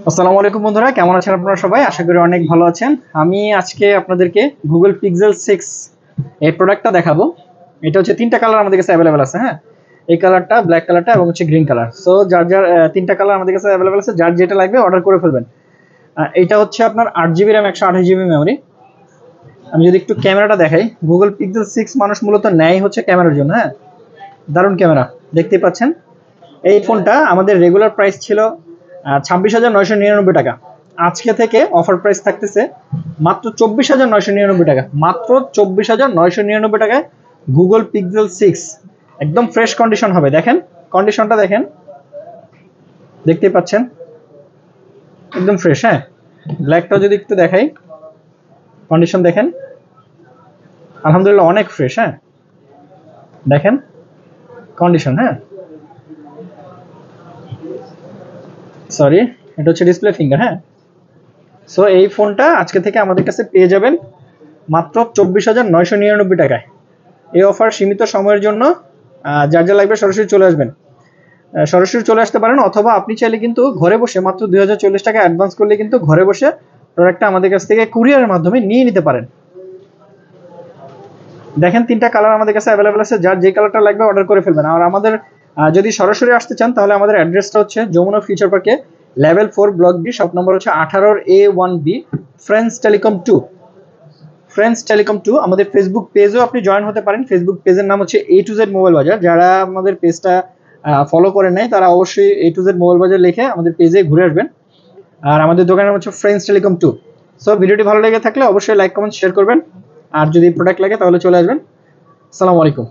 আসসালামু আলাইকুম বন্ধুরা, কেমন আছেন আপনারা সবাই? আশা করি অনেক ভালো আছেন। আমি আজকে আপনাদেরকে গুগল পিক্সেল 6 এই প্রোডাক্টটা দেখাবো। এটা হচ্ছে তিনটা কালার আমাদের কাছে অ্যাভেলেবেল আছে। হ্যাঁ, এই কালারটা, ব্ল্যাক কালারটা এবং হচ্ছে গ্রিন কালার। সো যার যার তিনটা কালার আমাদের কাছে অ্যাভেলেবেল আছে, যার যেটা লাগবে অর্ডার করে ফেলবেন। এটা হচ্ছে আপনার 8 জিবি র্যাম, 128 জিবি মেমোরি। আমি যদি একটু ক্যামেরাটা দেখাই, গুগল পিক্সেল 6 মানুষ মূলত নেয় হচ্ছে ক্যামেরার জন্য। হ্যাঁ, দারুণ ক্যামেরা, দেখতেই পাচ্ছেন। এই ফোনটা আমাদের রেগুলার প্রাইস ছিল 26,999 টাকা। আজকে থেকে অফার প্রাইস থাকতেছে মাত্র 24,999 টাকা। মাত্র 24,999 টাকায় গুগল পিক্সেল 6 একদম ফ্রেশ কন্ডিশন হবে। দেখেন কন্ডিশনটা, দেখেন, দেখতেই পাচ্ছেন একদম ফ্রেশ। হ্যাঁ, ব্ল্যাকটাও যদি একটু দেখাই, কন্ডিশন দেখেন, আলহামদুলিল্লাহ অনেক ফ্রেশ। হ্যাঁ, দেখেন কন্ডিশন। হ্যাঁ, সরি, এটা হচ্ছে ডিসপ্লে ফিঙ্গার। হ্যাঁ, সো এই ফোনটা আজকে থেকে আমাদের কাছে পেয়ে যাবেন মাত্র 24,999 টাকায়। এই অফার সীমিত সময়ের জন্য। যার যা লাগবে সরাসরি চলে আসবেন, সরাসরি চলে আসতে পারেন, অথবা আপনি চাইলে কিন্তু ঘরে বসে মাত্র 2040 টাকা অ্যাডভান্স করলে কিন্তু ঘরে বসে প্রোডাক্টটা আমাদের কাছ থেকে কুরিয়ারের মাধ্যমে নিয়ে নিতে পারেন। দেখেন তিনটা কালার আমাদের কাছে অ্যাভেলেবেল আছে, যার যে কালারটা লাগবে অর্ডার করে ফেলবেন। আর আমাদের যদি সরাসরি আসতে চান তাহলে আমাদের অ্যাড্রেসটা হচ্ছে যমুনা ফিউচার পার্কে, level 4, block B, shop number হচ্ছে 18A1B, friends telecom 2। Friends telecom 2। আমাদের ফেসবুক পেজেও আপনি জয়েন হতে পারেন। ফেসবুক পেজের নাম হচ্ছে A to Z মোবাইল বাজার। যারা আমাদের পেজটা ফলো করেন নাই তারা অবশ্যই A to Z মোবাইল বাজার লিখে আমাদের পেজে ঘুরে আসবেন। আর আমাদের দোকানের নাম হচ্ছে ফ্রেন্ডস টেলিকম 2। সো ভিডিওটি ভালো লেগে থাকলে অবশ্যই লাইক, কমেন্ট, শেয়ার করবেন। আর যদি প্রোডাক্ট লাগে তাহলে চলে আসবেন। আসসালামু আলাইকুম।